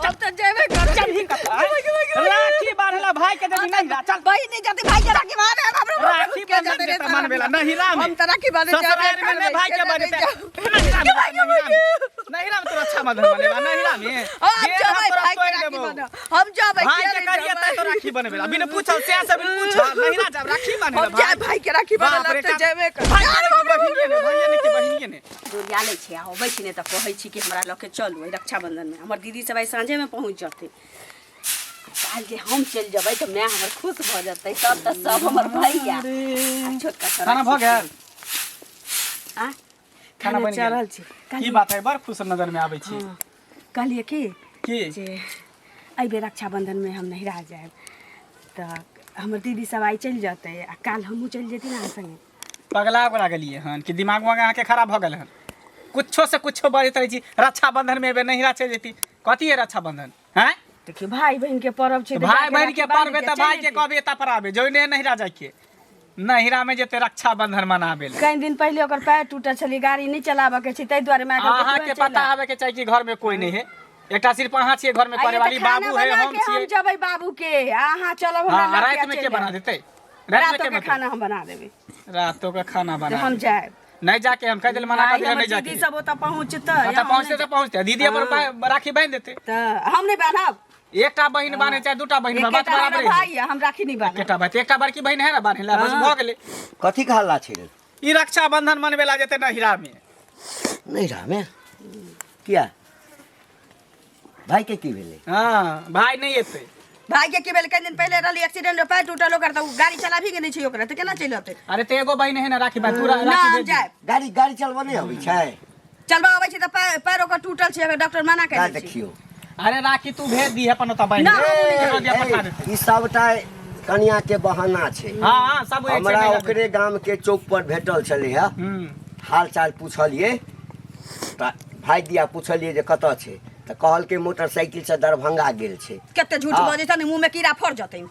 अब तो जेबे कर चल ही राखी बांधला भाई के देबी नहीं चल भाई नहीं जाते भाई के राखी बांधे हमरो राखी बांधे के त मानबेला नहीं राम हम त राखी बांधे ससुराल में भाई के बांधे नहीं राम तो अच्छा मदन बनेला नहीं राम ये हम जाबै भाई के राखी बांधे हम जाबै भाई के करिए त तो राखी बनबेला बिन पूछल से सब पूछ नहीं ना जब राखी बांधेला हम जाय भाई के राखी बांधे त जेबे कर भाई के बहिनी ने दूरिया ले छै आबै छी ने त कहै छी कि हमरा लके चलू रक्षाबंधन में हमर दीदी सब साँझे में पहुंच जते काल के हम चल जबै त मैं हमर खुश भ जतै तब त सब हमर भैया छोटका खाना भ गेल आ खाना बन चलल छी की बात है बड़ खुश नजर में आबै छी कहलिए की जे अइबे रक्षाबंधन में हम नहीं रह जाए त हमर दीदी सब आई चल जते आ काल हमहू चल जेती ना संगे पगला बना गेलिए हन कि दिमाग में अहाँ के खराब भ गेल हन कुछो से कुछो बाजत रही छी रक्षाबंधन में बे नहीं चल जेती कथी है रक्षाबंधन हैं देखिए भाई बहन के पर्व छै भाई बहन के पर्व त भाई के कहबे त पराबे जोने नहीं रह जाय के नहिरा में जेते रक्षाबंधन मनाबे कई दिन पहले ओकर पैर टूटल छली गाड़ी नहीं चलाबे के छै तै द्वारे मैं अहाँ के पता हवे के चाहिए कि घर में कोई नहीं है एकटा सिर्फ अहाँ छिए घर में करे वाली बाबू है हम छिए हम जबै बाबू के अहाँ चलब हमरा रात में के बना देते रात में खाना हम बना देबे रातों का खाना बना हम जाए नहीं जाके हम कह दिल मना कर दिया नहीं जाके दीदी सब ओता पहुंचते अच्छा पहुंचते दीदी अपन राखी बांध देते त हम नहीं बांधब एकटा बहिन बांधे चाहे दूटा बहिन बात बराबर है भाई हम राखी नहीं बांधब एकटा बात एकटा बड़की बहिन है ना बांधेला बस भ गेले कथी कहला छै ई रक्षाबंधन मनबेला जेते नहिरा में नहिरा में किया भाई के की भेले हां भाई नहीं एते भाई के की भेल कई दिन पहले रली एक्सीडेंट में पैर टूटल ओकर त गाड़ी चला भी के नहीं छै ओकरा त केना चल अते अरे ते एगो बहिन है ना राखी बात पूरा राखी जाए गाड़ी चलबा नहीं आबै छै चलबा आबै छै त पैर ओकर टूटल छै डॉक्टर मना कर दै छै देखियो अरे राखी तू भेज दी अपन ओता बहिन पठा देते ई सबटा कन्या के बहाना छै हां सब हमरा ओकरे गांव के चौक पर भेटल छले है हाल चाल पूछलिए त भाई दिया पूछलिए जे कत छै त कहल के मोटरसाइकिल से दरभंगा गेल छै कते झूठ बजे छ मुंह में कीड़ा फड़ जतै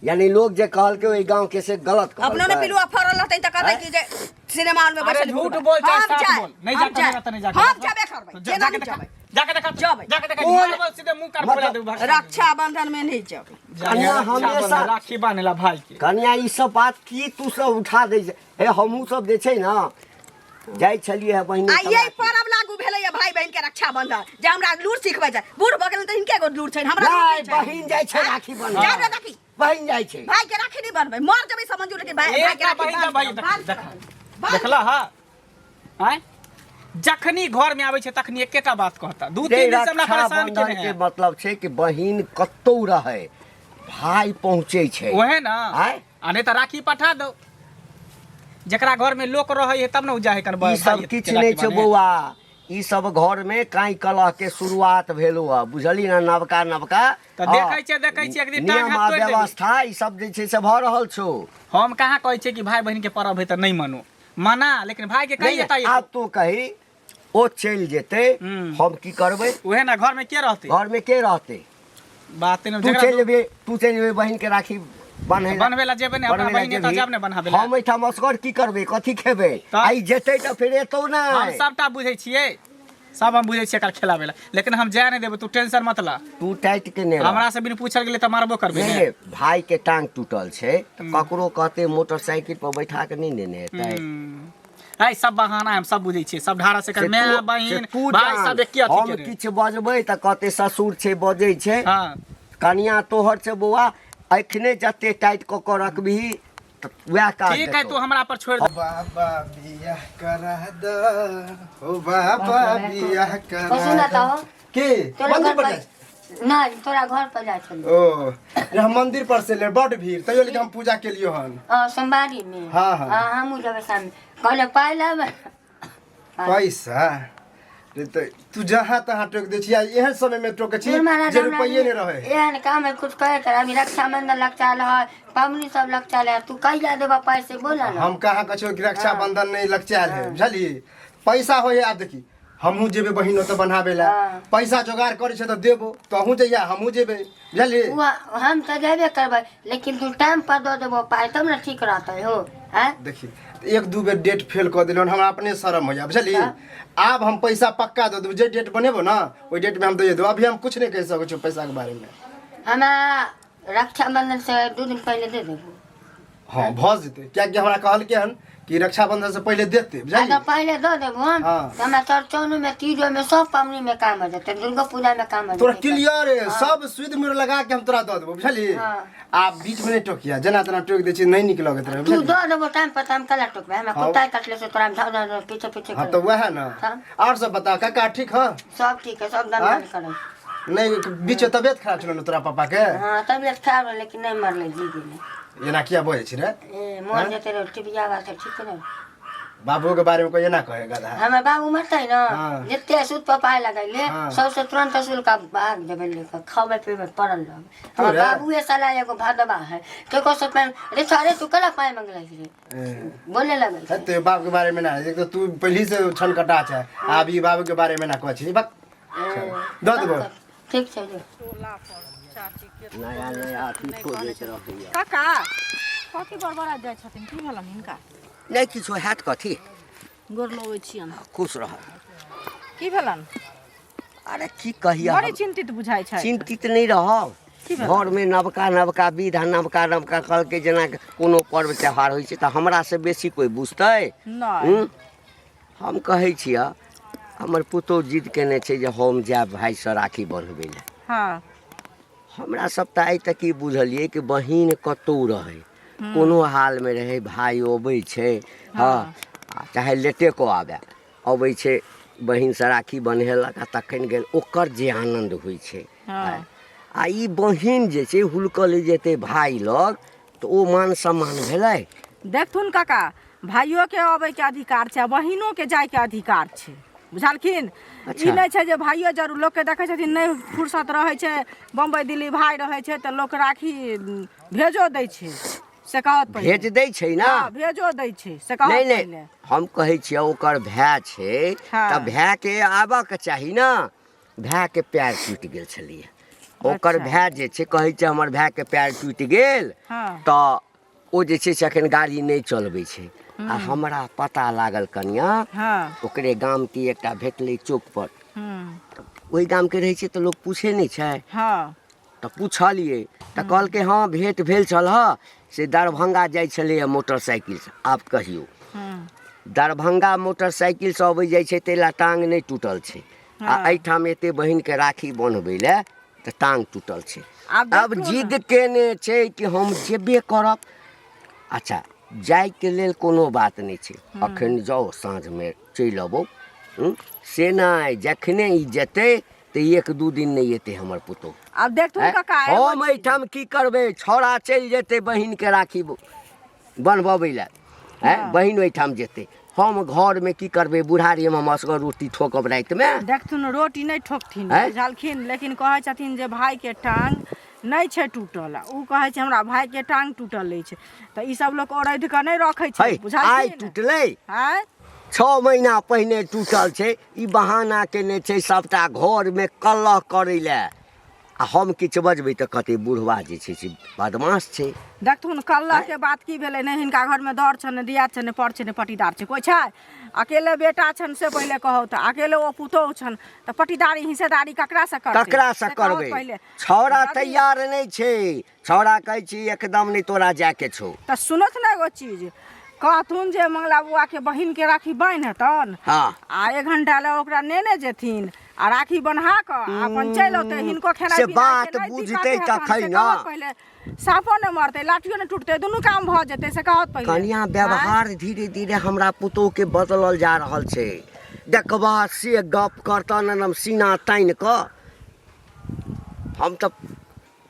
यानी लोग जे कहल के ओई गांव के से गलत कहल अपनो ने पिलुआ फड़ल रहतै त कहतै कि जे सिनेमा हॉल में बैठल झूठ बोल चाहे सच बोल नहीं जाता तो नहीं जाता हम जाबे करबै जेना नहीं जाबै जाके देखा जाके देखा मार सीधे मुंह काट फोड़ा देबो रक्षाबंधन में नहीं जाबै कन्या हमेशा राखी बांधेला भाई के कन्या ई सब बात की तू सब उठा दे हे हमहू सब जे छै ना जाय छलिए है बहिनी आ यही पर्व लागू भेलै भाई बहन के रक्षाबंधन जे हमरा लूर सिखबै छै बूढ़ भ गेल त इनके गो लूर छै हमरा बहिन जाय छै राखी बनबै जा राखी बहिन जाय छै भाई के राखी नहीं बनबै मर जबै समझू लेकिन भाई के राखी देखला हां हैं जखनी घर में आबै छै तखनी एकेटा बात कहता दू तीन दिन से हमरा परेशान केने है के मतलब छै कि बहिन कतौ रहे भाई पहुंचे छै ओहे ना आ नहीं त राखी पठा दो जकरा घर में लोक रहे है तब न उजा है कर ई सब किछ नहीं छै बौआ ई सब घर में काई कलह के शुरुआत भेलो है बुझली ना नवका त देखै छै एक दिन टांग हाथ तोड़ व्यवस्था ई सब जे छै से भ रहल छौ हम कहाँ कहै छै कि भाई बहन के पर्व है त नहीं मानो मना लेकिन भाई के कही जेता आब तो कही ओ चल जेते हम की करबै ओहे ना घर में के रहते बात न तू चल जेबे बहन के राखी बनवेला जेबे ने अपना बहिन त जब ने बनाबेला हम एठा मस्कर की करबै कथी खेबै आई जेतै त फिर एतौ ना हम सबटा बुझै छियै सब हम बुझै छियै कर खेलाबेला लेकिन हम जाय नहीं देबो तू टेंशन मत ला तू टाइट के ने हमरा से बिन पूछल गेले त मारबो करबे ने भाई के टांग टूटल छै त ककरो कहते मोटरसाइकिल पर बैठा के नहीं नेने हेतै आई सब बहाना हम सब बुझै छियै सब ढारा से कर मैं बहिन भाई सब एक की हम किछ बजबै त कहते ससुर छै बजै छै हां कन्या तोहर छै बौआ अखने जते टाइट क के रखबी वह का ठीक है तू हमरा पर छोड़ दे बाबा बियाह करा द ओ बाबा बियाह करा सुना त हो के मंदिर पर ना तोरा घर पर जा छल ओ हम मंदिर पर से ले बड़ भीड़ तयो ले हम पूजा के लियो हन सोमवारी में हां हां हम जब सामने कहले पाइला पैसा तू जहाँ तहाँ टोक दे छिया एहन समय में टोके छी जे रुपये नहीं रहे एहन काम है कुछ कहे कर अभी रक्षाबंधन लग चाल है पबनी सब लग चाल है तू कहिया देबा पैसे बोला ना हम कहाँ कछो कि रक्षाबंधन नहीं लग चाल है बुझली पैसा होए आप देखी हमहूँ जेबे बहिन ओतऽ बनाबे ला हाँ। पैसा जोगाड़ करे छे तो देबो तहूँ जइया हमहूँ जेबे बुझलिए हम तो जेबे करबै लेकिन तू टाइम पर दो देबो पाई तब ना ठीक रहते हो हैं। देखिए 1-2 बेर डेट फेल कर दिलन हमरा अपने शर्म हो जा बुझलिए। अब हम पैसा पक्का दे देबो जे डेट बनेबो ना ओई डेट में हम दे देबो। अभी हम कुछ नहीं कह सकै छी पैसा के बारे में। हमें रक्षाबंधन से 2 दिन पहले दे देबो। हाँ भऽ जेतै क्या कि हमरा कहलकै हन कि रक्षाबंधन से पहले देते तो बुझलिए। पहले दो देबो हम हाँ। तो हमें चौचौन में तीजो में सब पावनी में काम आ जाते दुर्गा पूजा में काम आ तोरा जाते। क्लियर है सब सुध में लगा के हम तोरा दे देबो बुझलिए। हाँ। आप बीच में नहीं टोकिया जना तना टोक दे छी नहीं निक लगत रहे तू बुझलिए। दो देबो टाइम पर हम कला टोकबे हमें हाँ। कुत्ता काटले से तोरा धाव पीछे पीछे हाँ कर। तो वह ना हाँ। और सब बता काका ठीक है सब ठीक है सब हाँ? दम करे। नहीं बीच में तबियत खराब छलो तोरा पापा के हाँ तबियत खराब रहे लेकिन नहीं मरले जी गेले। एना किया बोले छी रे ए मोर जेते रे टिबिया बात ठीक है। बाबू के बारे में कोई ना कहे गधा। हमें बाबू मरते है ना हाँ। जितने सूद पर पाए लगैले हाँ। सबसे तुरंत असूल का भाग देबे लेकर खावे पीवे पड़ल रह। तू हमर रे? बाबू ए साला एगो भादवा है तो को सब रे सारे तू कला पाए मंगले रे बोले लगे। है तो बाप के बारे में ना एक तो तू पहली से छनकटा छै अभी बाबू के बारे में ना कह छी बक दो देबो। ठीक छै जो नया नया अथी खोजैत रहैया। काका कथी बड़बड़ा जाइ छथिन की भेलन हिनका नहीं किछो हैत कथी गोर लगै छियन खुश रह। की भेलन अरे की कहिया बड़ी चिंतित बुझाइ छै। चिंतित नहीं रहब। की भेल? घर में नवका नवका विध आ नवका नवका कल के जेना कोनो पर्व त्योहार होइ छै तऽ हमरा से बेसी कोई बुझतै। नहीं हम कहै छियै हमर पुतौह जिद केने छै जे हम जायब भाय से राखी बन्हबै लए। हाँ हमरा सब तऽ आइ तक ई बुझलियै कि बहिन कतौ रहै कोनो हाल में रहे भाई अबै छै हाँ आ चाहे लेटे को आबे अबै छै बहिन से राखी बन्हेलक आ तखन गेल ओकर जे आनंद होइ छै। हाँ। आ ई बहिन जे छै हुलकल जेतै भाई लग तऽ ओ मान सम्मान भेलै। देखथुन काका भाइयों के अबै के अधिकार छै बहिनों के जाय के अधिकार छै बुझलखिन। अच्छा। ई नहीं छै जे भाइयो जरूर लोग के देखै छथिन नहीं फुर्सत रहै छै बम्बई दिल्ली भाई रहै छै तऽ लोक राखी भेजो दै छै से कहत पहिले। भेज दै छै ना। हाँ, भेजो दै छै से कहत नहीं पहिले। नहीं हम कहै छियै ओकर भाय छै हाँ। तऽ भाय के आबऽ के चाही ना। भाय के पैर टूटि गेल छलिए ओकर अच्छा। भाय जे छै कहै छै हमर भाय के पैर टूटि गेल हाँ। तऽ ओ जे छै से एखन गाड़ी नहीं चलबै छै आ हमरा पता लागल कनिया हाँ ओकरे गाम के एकटा भेटलै चौक पर हम्म, ओहि गाम के रहै छै तऽ लोक पूछे नहीं छै हाँ तऽ पूछलिए तऽ कहलकै हाँ भेंट भेल छल से दरभंगा जाइ छलैए मोटरसाइकिल से। आब कहियो हम्म, दरभंगा मोटरसाइकिल से अबै जाइ छै ताहि लए टांग नहीं टूटल छै आ हाँ। एहिठाम एते बहिन के राखी बन्हबै लए तऽ टांग टूटल छै। आब अब देखू जिद केने छै कि हम जेबे करब। अच्छा जाय के लेल कोनो बात नहीं छै अखन जाओ साँझ में चलि अबौ से नहीं जखने ई जेतै तऽ 1-2 दिन नहीं एतै हमर पुतौह। आब देखथुन हैं? काका हम एहिठाम की करबै छौड़ा चलि जेतै बहिन के राखी बनबबै लए हैं हाँ। बहिन ओहिठाम जेतै हम घर में की करबै बुढ़ारीमे हम असगर रोटी ठोकब राति में। देखथुन रोटी नहीं ठोकथिन हैं? बुझलखिन लेकिन कहै छथिन जे भाई के टांग नहीं छै टूटल उ कहै छै हमरा भाई के टांग टूटल अछि तऽ ई सब लोग ओरैध के नहीं रखै छै आइ बुझलखिन। टूटलै हैं 6 महीना पहिने टूटल छै ई बहाना केने छै सबटा घर में कलह करै लए आ हम किछु बजबै तऽ कते बुढ़वा जे छै से बदमाश छै। देखथुन कल्ला के बात की भेलै नहीं हिनका घर में दर छन दिया छन ने पर छन ने पटीदार छै कोई छै अकेले बेटा छन से पहले कहौ तऽ अकेले ओ पुतौह छन तऽ पटीदारी हिस्सेदारी ककरा से करतै ककरा से से कहौ करबै पहिले। छौड़ा यदि- तैयार नहीं छै छौड़ा कहै छी एकदम नहीं तोरा जाके छौ। तऽ सुनत ना एगो चीज कहथुन जे मंगला बुआ के बहिन के राखी बान्हि हेतन हाँ आ 1 घंटा ले ओकरा नेने जेथिन आ राखी बन्हा क अपन चलि औते हिनको खेनाइ से पिनाइ बात के नहीं बुझतै दिक्कत हेतन, तखन से ना। कहत पहिले साफो ने मरतै लाठियो ने टूटतै दुनू काम भऽ जेतै से कहत पहिले। कनिया व्यवहार धीरे धीरे हमरा पुतौह के बदलल जा रहल छै देखबा से गप करतन एकदम सीना तानि कऽ। हम तऽ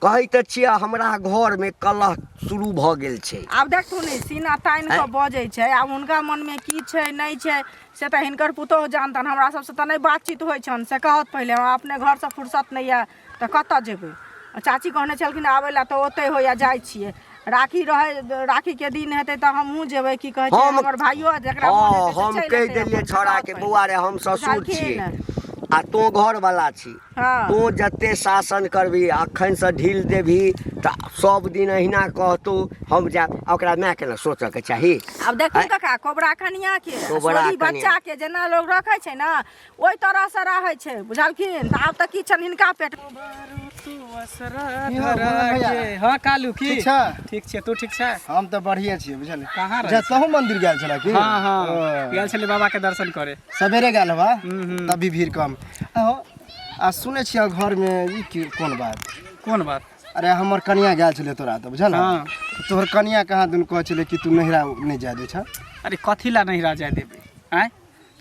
कहै तऽ छियै हमरा घर में कलह शुरू भऽ गेल छै। आब देखथुन ई सीना तानि कऽ बजै छै आब हुनका मन में की छै नहीं छै से तऽ हिनकर पुतौह जानतन हमरा सबसे तऽ नहीं बातचीत होइ छन से कहत पहिले हम अपने घर से फुर्सत नहीं है तऽ कतऽ जेबै चाची कहने छलखिन आबै लए तऽ ओतै होइया जाइ छियै राखी के दिन हेतै तऽ हमहूँ जेबै की कहै छै हम- हमर भाइयो जकरा मोन हाँ हेतै से हम चलि कह अयतै दिलियै अपन छौड़ा घर के पर। बौआ रे हम ससुर बुझलखिन? छियै आ तू घर वाला छी हाँ। तू जते शासन करबी अखन से ढील देबही तऽ सब दिन अहिना कहतू हम जायब ओकरा माय के ने सोचऽ के चाही। आब देखियौ काका कोबरा कनिया के कोबरा सोरी कनिया। बच्चा के जेना लोग रखै छै ने ओहि तरह से रहै छै बुझलखिन। तऽ आब तऽ की छनि हिनका पेट हाँ कालू की ठीक छै? ठीक छै तू ठीक छै? हम तो बढ़िया छियै बुझल कहाँ रहै जे तहू मंदिर गेल छला की हाँ हाँ गेल छलियै बाबा के दर्शन करे। सवेरे गेल हवा हम्म। तभी भीड़ कम आ सुने छियै घर में ई कोन बात कोन बात? अरे हमर कनिया गेल छलै तोरा तऽ बुझल हाँ। तोहर कनिया कहाँ दुन कहै छलै कि तू नहिरा नहीं जाय दे छ। अरे कथी ला नहीं रह जाए देबे आय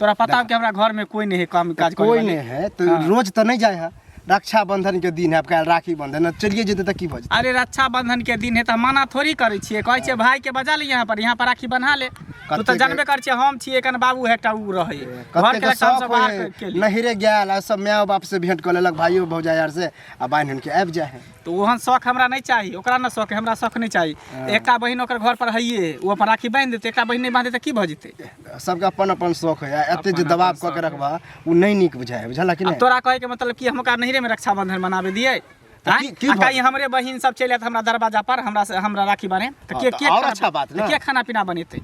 तोरा पता है कि हमरा घर में कोई नहीं है काम काज करे कोई वाले? नहीं है तो हाँ। रोज तो नहीं जाए है। रक्षाबंधन के दिन है काल्हि राखी बंधन चलिए जेते तो की भऽ जेतै। अरे रक्षाबंधन के दिन है तो मना थोड़ी करे छिए कहै छिए भाई के बजा ले यहाँ पर राखी बन्हा ले। तू तो जानबे कर छिए हम छिए कन बाबू है एकटा उ रहे घर कते के के काम से शौक बाहर है के लिए। नहिरे गेल आ सब माय बाप से भेंट कर लेलक भाइयों भौजाई आर से आ बान्ह के आबि जाए है। तो ओहन शौक हमरा नहीं चाहिए ओकरा ना शौक है हमरा शौक नहीं चाहिए। एकटा बहिन ओकर घर पर हइए वो अपन राखी बांध देते एकटा बहिन नहीं बांधे त की भ जेते? सबके अपन अपन शौक है एते जे दबाव कऽ के रखबा उ नहीं नीक बुझाय बुझला कि अब नहीं। तोरा कहे के मतलब कि हम ओकरा नहिरे में रक्षाबंधन मनावे दिए की आ भऽ कहीं हमरे बहिन सब चले आत हमरा दरवाजा पर हमरा राखी बांधे त हाँ, के तो के और खाना- अच्छा बात ना। के खाना पीना बनेते?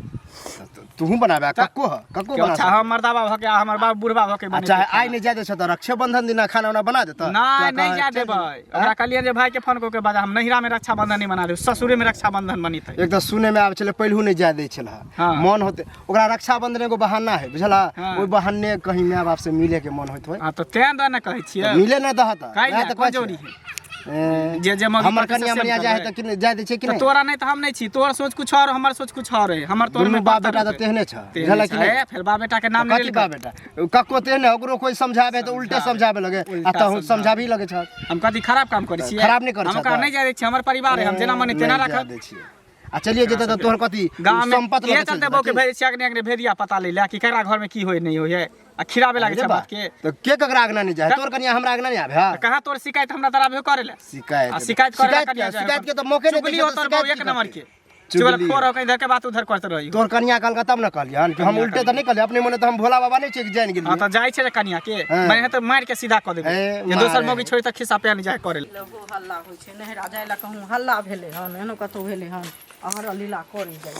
तूहू बनाबे कक्को के अच्छा बना हमर दावा भ के हमर बाप बुढ़वा भ के बने चाहे आइ नहीं जाय दे छ त रक्षाबंधन दिन खाना उना बना देता नहीं जा देबै ओकरा कहलिए जे भाई के फोन क के बजा हम नहिरा में रक्षाबंधन नहीं मना देब ससुरे में रक्षाबंधन बनिते। एक तो सुने में आब चले पहिलू नहीं जाय दे छला हाँ। मन होते ओकरा रक्षाबंधन एगो बहाना है बुझला हाँ। ओइ बहाने कहीं माय बाप से मिले के मन होत होय हां तो तें द न कहै छियै मिले ना दहता काई वएह ना तऽ कहै कमजोरी छियै। है ए, जे मौगी हमर पर के कनिया से मनिया सेम जाय करबै। है त कि जाय दे छै कि तो नहीं। तोरा नहीं तो हम नहीं छी तोर सोच कुछ और हमर सोच कुछ और है हमर तोर दुनू में बाप बात बेटा त तेहने छ बुझला कि नहीं। फिर बाप बेटा के नाम कथी नहीं बा बेटा कक्को तेहने ओकरो कोई समझाबे त उल्टे समझाबे लगे आ त हम समझाबी लगे छ। हम कथी खराब काम करै छियै? खराब नहीं करै हम छ ओकरा त। नहीं जाय दै छियै हमर परिवार है हम जेना मने तेना नहीं जाय रखब। दै छियै। आ चलिए जेते त तोहर कथी गांव में संपत्ति ये लगे चलते बो के भेज छियै अगने अगने भेदिया पता ले ले कि केकरा घर में की होय नहीं होय है आ खिराबे लागे छै बात के। तो के ककरा आगना नहीं जाए तोर कनिया हमरा आगना नहीं आबे हा? त कहाँ तोर शिकायत हमरा तरफ करे ले शिकायत आ शिकायत करे ला कनिया शिकायत के तो मौके नहीं चुगली देखे होतर बहु एक नंबर के चुगली। चुगल खोर हो के इधर के बात उधर करते रही तोर कनिया कहलका तब न कहलियन कि हम उल्टे त नहीं कहलिय अपने मने त हम भोला बाबा नहीं छै कि जान गेलिए। हां त जाय छै रे कनिया के हाँ। मैं तो मार के सीधा क देबे ए, ये दोसर मारे। मौगी छोड़ी त खिस्सा पे नहीं जाय करे ले। लोगो हल्ला होइ छै नहिरा जाय ला कहूँ हल्ला भेलै हन एहनो कतौ भेलै हन अहर लीला करै जाइ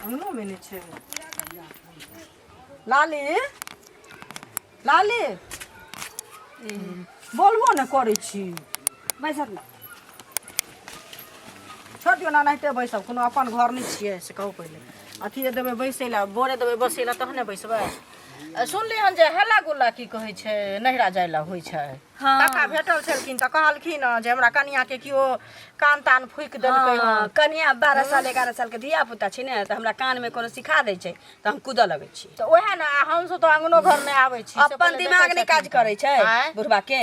अंगनो में नहि छै। लाली लाली बोलबो ने करै छी बैसत ना छोड़ दियौ ना नाहिते बैसब कोनो अपन घर नहि छियै से कहू पहिले अथिए देबै बैसै लए बोरे देबै बसै लए तहने बैसबै। सुनली हन जे हल्ला गुल्ला की कहै छै नहिरा जाय ला होइ छै। काका भेटल छलखिन तऽ कहलखिन हँ जे हमरा कनिया के केओ कान तान फूकि देलकै हन। कनिया 12 साल 11 साल के धिया पुता छी ने त हमरा कान में कोनो सिखा दै छै त हम कूदऽ लगै छी। तऽ ओहे ने हमसब तऽ अंगनो घर में आबै छी से अपन पहिले दिमाग देखै नहीं काज छथिन। करे छै आँय? बुढ़वा के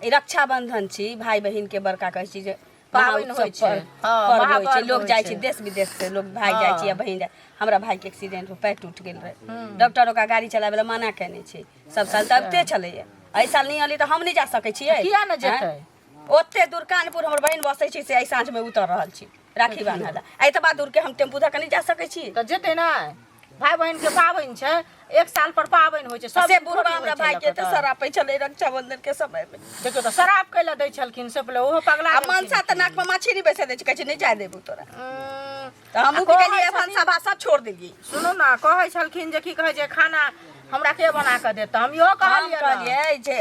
ई रक्षाबंधन छी भाई बहिन के बड़का कहै छी जे पाबनि महाउत्सव होइ छै। पर्व हाँ, होइ छै महापर्व लोग होइ जाइ छै। छै देश विदेश से लोग भाई जाइ छै या बहिन जाइ हमरा भाई के एक्सीडेंट में पैर टूट गेल रहे डॉक्टर ओकरा गाड़ी चलावे ला मना केने छै सब साल तबते छलैया एहि साल नहीं अली त हम नहीं जा सकै छियै। किया ने जेतै? आँय? ओते दूर कानपुर हमर बहिन बसै छै से आई साँझ में उतर रहल छी राखी बान्हला एतबा दूर के हम टेम्पू धऽ के नहीं जा सकै छी। तऽ जेतै ने भाई बहन के पाबनि छै एक साल पर पाबनि होइ छै सब से दिन बुढ़वा थोड़ी हमरा होइ छै भाई के लोकके त तऽ। सरापै छलै रक्षाबंधन के समय में देखियौ तऽ शराब कैला दै छलखिन से पहिले ओहो पगला आ गेलखिन। मनसा त नाक में माछी नहीं बैसे दै छै कहै छै नहीं जाय देबू तोरा त आ हमहू कहै की केलियै छथिन- मनसा भाषा छोड़ देलियै। सुनू ना कहै छलखिन जे की कहै छै खाना हमरा के बना के देत हम इहो हम कहलियै ने। कहलियै जे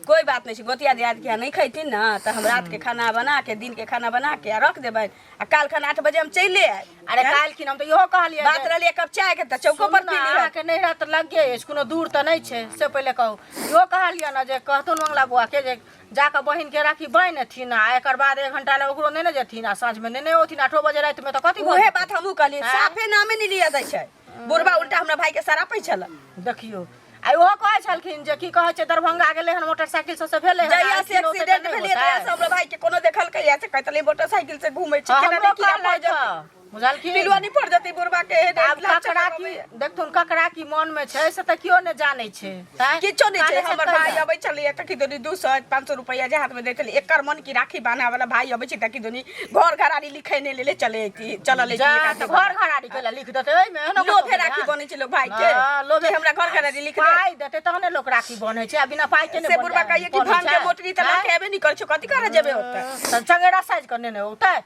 कोई बात नहीं छै गोतिया दियाद के यहाँ नहीं खैथिन ना त हम रात के खाना बना के दिन के खाना बना के आ रख देबै आ काल खन 8 बजे हम चले आए। अरे काल्हिखिन हम तऽ इहो कहलियै बात रहलियै एक कप चाय के त चौको पर पी लिहऽ। के नहिरा तऽ लगे अछि कोनो दूर तऽ नहीं छै से पहिले कहू इहो कहलियै ने जे कहतुन मंगला बुआ के जे जाके बहिन के राखी बान्हि एथिन आ एकर बाद 1 घंटा ले ओकरो नहीं ने जेथिन आ साँझ में नहीं होथिन 8 बजे रात में तऽ कथी उहे बात हमहू कहलियै हाँ? साफे नामे नहीं लिया दै छै बुढ़वा उल्टा हमरा भाई के सरापै छल। देखियो आ ओहो कहै छलखिन जे की कहै छै दरभंगा गेलै हन मोटरसाइकिल से भेलै हन जहिया से आइ किलो एक्सीडेंट तऽ नहि भेलै होतै। तहिया से हमरा भाई के कोनो देखल कहिया से कहतले मोटरसाइकिल से घूमै छै हाँ, केना हमरो देखी कहलै ना तऽ। बुझलखिन पिलुआ नहीं पड़ जाती बुढ़वा के आब ककरा की देखथुन ककरा की मन में छै से तऽ कियो नहि जानै छै हैं? किछो नहीं छै। जानै छै हमर तऽ भाई अबै छलिए त कि दोनी 200-500 रुपया जे हाथ में देतली एकर मन की राखी बांधा वाला भाई अबै छै त कि दोनी घर घरारी लिखै नहि ले चले चलल जा तऽ घर घरारी कैला लिख देतै ओइमे लोभे राखी बनै छै लोग भाई के। हाँ, लोभे कि हमरा घर घरारी लिख दे। पाइ देतै तहने लोक राखी बन्है छै आ बिना पाइ के से बुढ़वा कहिए कि भांग के मोटरी त लाके एबे नहीं कर छ कथि करे जेबे ओतै। तऽ चंगेरा साइज करने ने होतै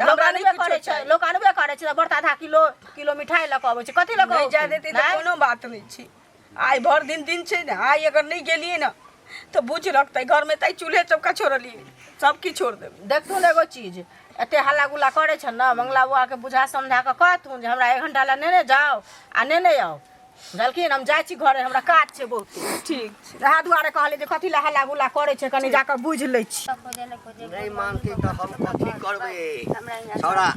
लोक हमरा अनबे नहीं करै किछो छै लोक अनबे करै छै बड़ता आधा किलो मिठाई लऽ कऽ अबै छै कथि लऽ कऽ नहीं जा देती तो कोनो बात नहीं छी। आइ भर दिन छै ना आइ अगर नहीं गेलिए ना तो बुझ रखते घर में तई चूल्हे चौका छोड़लिए सब की छोड़ देब। देखथुन एगो चीज एते हल्ला गुल्ला करै छ न मंगला बुआ के बुझा समझा कऽ कहथुन जे हमरा 1 घंटा लए नेने जाओ आ नेने आओ बुझलखिन हम जाइ छी घरे हमरा काज छै बहुत ठीक छै। इएह दुआरे कहलिए जे कथि लए हल्ला गुल्ला करै छै कनि जाकऽ बुझ लै छी। नहीं मानते तो हम कथी करबे छोड़ा।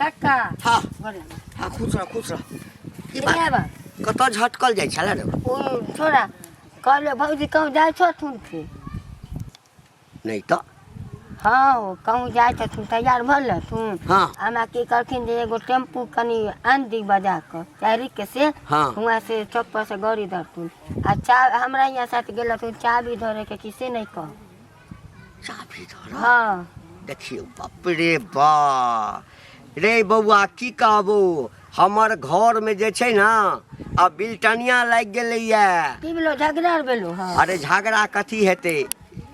काका हाँ बोले हाँ खुश रह ई क्या बात बात कतऽ झटकल जाइ छले रे? ओ छोरा कहले भौजी कहूँ जाइ छथुन की नहीं तो हाँ कहूँ जाइ छथुन तैयार भऽ लेथुन हाँ हमरा की करथिन जे एगो टेम्पू कनी आन दी बजा कऽ चारी के से हाँ हुआं से चौक पर से गाड़ी धरथुन आ चा हमरा यहाँ साथ गेलथुन चाबी धरे के किसे नहीं कह चाबी धर हाँ देखियो बाप रे बा रे बउआ की कहबो हमर घर में जे छै ना अब बिल्टनिया लाग गेलैया। की भेलो झगड़ा भेलो हाँ अरे झगड़ा कथी हेतै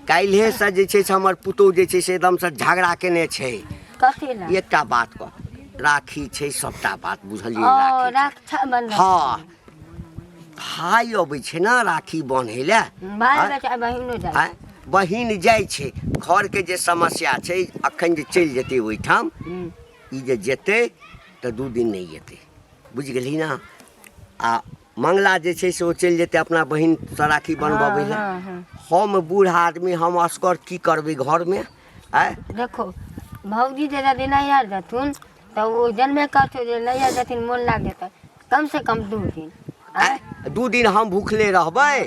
काल्हे से जे छै से हमर पुतौह जे छै से एकदम से झगड़ा केने छै। कथी ला एकटा बात कह राखी छै सबटा बात बुझलिए ओ राखी रक्षाबंधन हाँ भाई अबै छै ना राखी बान्है लए भाई बेटा बहिनो जाइ आँय, बहिन जाइ छै घर के जे समस्या छै अखन जे चलि जेतै ओहिठाम ई जे जेतै तऽ 2 दिन नहीं जेतै बुझ गेली ना आ मंगला जे छै से ओ चलि जेतै अपना बहिन से राखी बनबबै लए। हम बूढ़ आदमी हम असगर की करबै घर में आय देखो भौजी जे यदि नहीं आ जाथुन तो वो जन्मे कहथो जे नहीं आ जाथिन मोन लाग जेतै कम से कम 2 दिन आय 2 दिन हम भूखले रहबै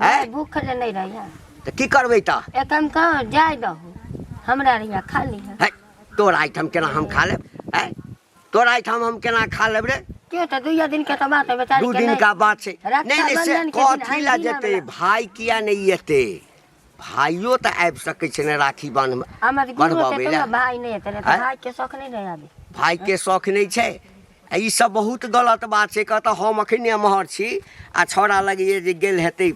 आय भूख ले नहीं रहिया तऽ की करबै तऽ एक हम कहाँ जाय दहो हमरा रिया खाली है है तोरा आइटम केना हम खा लेब आय तोरा आइटम हम केना खा लेब रे? क्यों तो 2 दिन के तो बात है बेचारी 2 के दिन नहीं। का बात छै नहीं से रक्षाबंधन के दिन कथी ला आइ जेतै दिना भाई किया नहीं एतै भाइयो तऽ आबि सकै छै ने राखी बांध हमर गुरु बनबाबै से लए। तो भाई नहीं है आँय? भाई के शौक नहीं रहे अभी भाई के शौक नहीं छै आ ई सब बहुत गलत बात छै। कहता हम अखने एम्हर छी आ छौड़ा लगिए जे गेल हेतै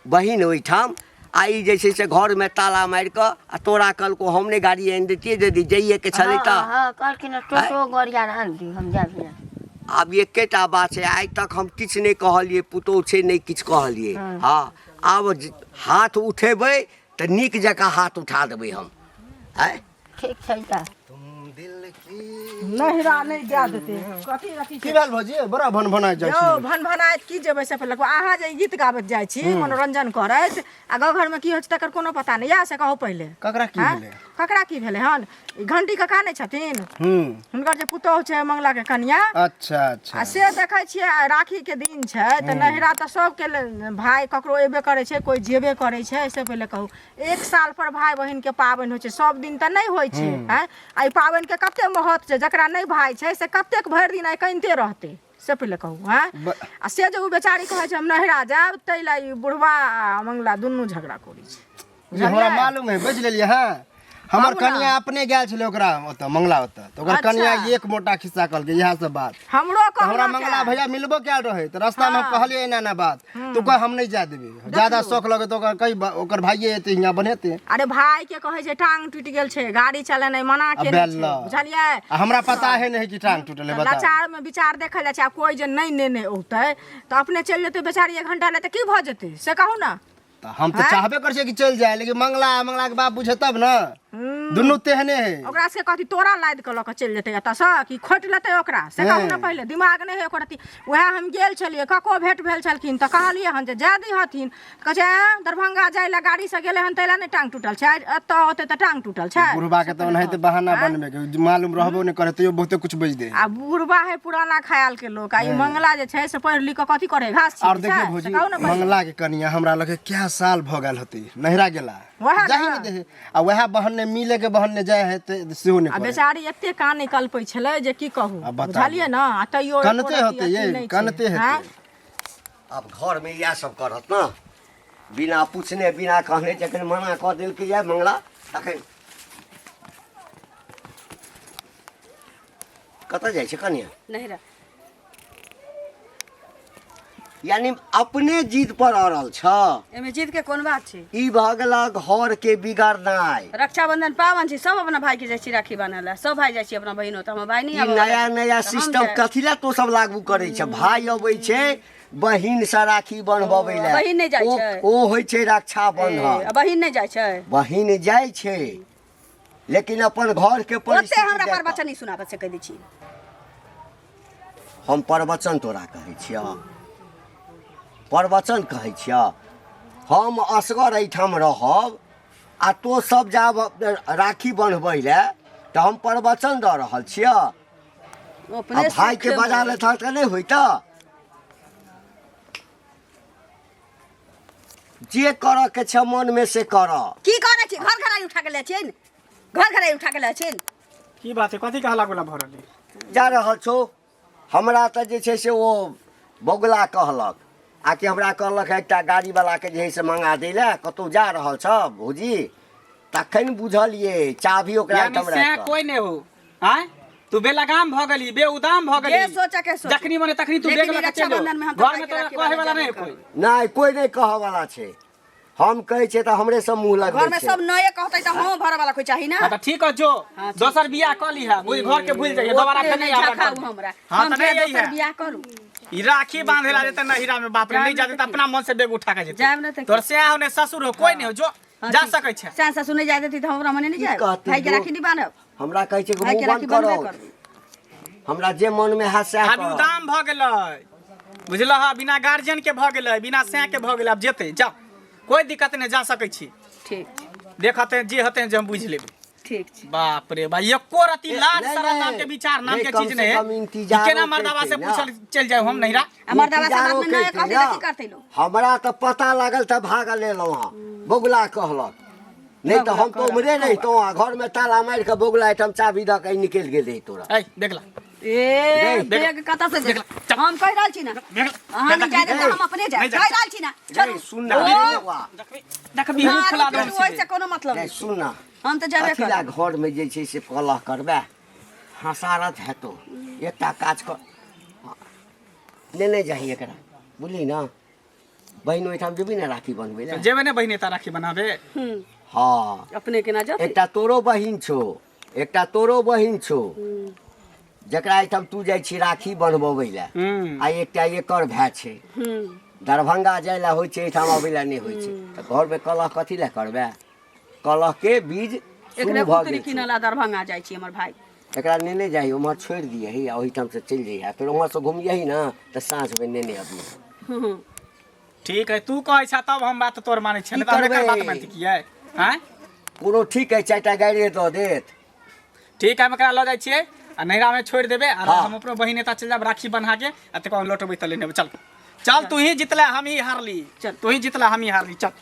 बहिन ओहिठाम आ ई जे छै से घर में ताला मारि कऽ आ तोरा कहलको हम ने गाड़ी आनि देतियै यदि जाइए के छलै तऽ हाँ कहलखिन टोटो गोड़िया आन दी हम जाबी आब एकेटा बात छै आइ तक हम किछु नहीं कहलिए पुतौह छै नहीं किछु कहलिए। हाँ आब हाथ उठेबै तऽ नीक जकाँ हाथ उठा देबै हम आय ठीक छै ता नहिरा नहीं दे देते कथी रखी की भेल भौजी बड़ा भनभनाइत जाइ यौ छी। भनभनाइत की जेबै से पहिले अहाँ जे गीत गाबैत जाइ छी मनोरंजन करैत आ गाँव घरमे की होइ छै तकर कोनो पता नहीं या से कहू पहिले ककरा की हाँ? भेलै? ककरा की भेलै हन ई घंटी कका नहीं छथिन हुनकर जे पुतौह छै मंगला के कनिया अच्छा अच्छा आ से देखै छियै आ राखी के दिन छै तऽ नहिरा तऽ सबके भाय ककरो एबे करै छै कोई जेबे करै छै से पहिले कहू 1 साल पर भाई बहिन के पाबनि होइ छै सब दिन तऽ नहीं होइ छै हैं आ ई पाबनि के कते महत्व छै जकरा नहीं भाई छै से कतेक भरि दिन आई कनिते रहतै से पहिले कहू हैं आ से जे उ बेचारी कहै छै हम नहिरा जायब तै ला ई बुढ़वा आ मंगला दुनू झगड़ा करै छै जे हमरा मालूम है बुझ लेलिए हाँ हमर कहू ना। कनिया अपने गेल छलै ओकरा ओतऽ मंगला ओतऽ तऽ ओकर अच्छा। कनिया एक मोटा खिस्सा कहलकै इएह सब बात हमरो तऽ हमरा कहला मंगला भैया मिलबो कैल रहे तऽ रास्ता में हम कहलिए एना ना बात तू कह हम नहीं जा देबे ज्यादा शौक लगे तो ओकर कई ओकर भाइये एते हियां बनेते अरे भाई के कहै छै टांग टूटि गेल छै गाड़ी चलेनाइ मना केने छै बेल्ला। बुझलियै आ हमरा पता है नहीं कि टांग टूटल है बता लाचार में विचार देखल जाइ छै आ कोई जे नहीं नेने औतै तऽ अपने चलि जेतै बेचारी 1 घंटा ले तऽ की भऽ जेतै से कहू ना तो हम तो चाहबे कर कि चल जाए लेकिन मंगला के बाप बुझे तब ना दुनू तेहने है ओकरा से कथी तोरा लाद के लऽ के चलि जेतै एतऽ से कि खोटि लेतै ओकरा से कहू ना पहिले दिमाग नहीं है ओकर अथी वएह हम गेल छलियै कको भेंट भेल छलखिन तऽ कहलियै हन जे जाय दी हथिन कहै छै दरभंगा जाय ला गाड़ी से गेलै हन तैला नहीं टांग टूटल छै एतऽ होतै तऽ टांग टूटल छै बुढ़बा के तो नहीं बहाना बनबे के मालूम रहबो नहीं करे तो बहुते कुछ बज दे आ बुढ़बा है पुराना ख्याल के लोग आ ई मंगला जे छै से पढ़ लिख के कथी करे घास और छै देखिए भौजी मंगला के कनिया हमरा लगे क्या साल भ गेल होते नहिरा गेला वएह जाही ना। नहीं दे आ वह बहन मिले के बहन जाए है तो सेहो आ नहीं पड़े। बेचारी एते कान निकल पै छलै जे की कहू आ बताबू। बुझलियै ना आ तैयो कनते होते ये कनते हेते। अब घर में यह सब करत ना, बिना पूछने बिना कहने जखन मना कऽ देलकै यऽ मंगला तखन कतऽ जाइ छै कनिया? नहिरा यानी अपने जिद पर अड़ल छ। एमे जीत के कोन बात छै? ई भऽ गेल घर के बिगाड़नाइ। रक्षाबंधन पावन छै, सब अपना भाई के जाइ छी राखी बान्हल ला, सब भाई जाइ छी अपना बहिनो, त हमर भाई नहीं ई नया नया सिस्टम कथी लए तो सब लागू करै छै? भाई अबै छै बहिन से राखी बन्हबबै लए, बहिन नहि जाइ छै। ओ होइ छै रक्षा बंधन। बहिन नहीं जाइ छै, बहिन जाइ छै लेकिन अपन घर के ओते परिस्थिति हमरा देखऽ। प्रवचन नहीं सुनाबे से कह दै छी। हम प्रवचन तोरा कहै छिय? प्रवचन कहै छिय? हम असगर एहिठाम रहब आ तो सब जाब राखी बन्हबै लए तऽ हम प्रवचन दऽ रहल छिय? आ अपने भाई के बजा ले तऽ नहि होइत? जे करऽ के छै मन में से करऽ। की करे छी? घर घराई उठा के ले छिन, घर घराई उठा के ले छिन। की बात है, कथी के हल्ला गुल्ला भऽ रहल है? जा रहल छौ हमरा तऽ जे छै से ओ बगुला कहलक आ कि हमरा कहलक एकटा गाड़ी वाला के जे है से मंगा दै लए, कतौ जा रहल छ भौजी, तखन बुझलिए चाभी ओकरा यानी हमरा से कोई नहीं हो, आय तू बेलगाम भ गेली, बेउदाम भ गेली। जे सोचा के सोच। जखनी मने तखनी तू लेकिन बेग लगा चल रक्षाबंधन में हम घर में तो तोरा राखी कहे वाला बांधे नहीं जाबे कोई। नहीं कोई नहीं कह वाला छै। हम कहै छै तऽ हमरे सब मुंह घर लगबै में छै। सब नए कहते त हम भरे वाला कोई चाहिए ना। हां त ठीक है जो दोसर बियाह क ली है, बुझ घर के भूल जाइए, दोबारा ओते फिर नहीं नहीं आबा। झखाऊ हमरा, हां हम त नहीं दोसर यही है। बियाह करू। ई राखी बांधे ला जेते नहिरा में बाप रे, नहीं जाते त अपना मन से बेग उठा के जेते। जाएब ना त तोर से होने ससुर हो कोई नहीं हो, जो जा सकै छै। सास ससुर नहीं जाए देती तो हमरा मने नहीं की जाए। कहती भाई के जो? राखी नहीं बांधब, हमरा कहै छै कि भाई के मुंह राखी बंद बांधबे करो, करब। हमरा जे मन में है से अब करो। उदाम भ गेलै, बुझलह? बिना गार्जियन के भ गेलै, बिना से के भ गेलै। अब जेते जा, कोई दिक्कत नहीं, जा सकै छी। ठीक देखते जे हते जे हम बुझ लेबै। ठीक छै। बाप रे भाई, एको रति लाज नहीं, शरम नाम नहीं। के विचार नाम नहीं, के कम चीज से नहीं कम है। इंतजारो केना मर्दावा से करते ना। पूछल चल जाए हम नहिरा? हमर दवा से इंतजारो बात में नए करते कहते ना। की करते लोग। हमरा तऽ पता लागल तऽ भागल एलहुँ हँ, बगुला कहलक, नहीं तो हम तो उमरे रहितौं आ घर में ताला मार के बगुला एहिठाम चाबी दऽ के निकलि गेल रही तोरा। ए देखला ए देख, बेग कतऽ से देख? चल। हम कह रहल छी ना, अहाँ नहीं जाए देते हम अपने जाए। कह रहल छी ना, चलू। नहीं, सुन ना रे बौआ, देखबी हम खुला दो ओइसे कोनो मतलब नहीं नहीं। सुन ना, हम तो जाबे अथिला कर। घर में जे छै से कलह करबे, हसारत हेतौ, एकटा काज कर, लेने जाही एकरा, बुझली ना? बहिन ओहिठाम जेबी ना राखी बनबै लए? जेबे ने बहिने ता राखी बनाबे। हाँ, अपने के ना जाते। एकटा तोरो बहिन छौ, एकटा तोरो बहिन छौ, जकरा एहिठाम तू जाइ छी राखी बनबबै लए, आ एकटा एकर भाय छै। दरभंगा जाय लए होइ छै, एहिठाम अबै लए नहि होइ छै, तऽ घर में कलह कथी लए करबे? कलह के बीज शुरू एकरे भऽ पुत्री गेल छै। किनला दरभंगा जाइ छी हमर भाई। एकरा नेने जाही, उम्हर छोड़ि दियही आ ओहिठाम से चलि जइहे, फेर उम्हर से घुमियही ना तऽ साँझ में नेने अबिहे। ठीक है, तू कहै छ तब हम बात तोर मानै छै, की नहीं तो हम एकर करबै? बात मानती की है? हैं? कोनो ठीक है, 4टा गाड़िए दऽ देत। ठीक है, हम एकरा ल जाइ छियै आ नहिरा में छोड़ देबे, और हाँ। हम अपनो बहिने ता चल जाब राखी बन्हा के, आ तक लौटबै त लेने चल। चल तू ही जितला हम ही हारली, चल। तू ही जितला हम ही हारली, चल।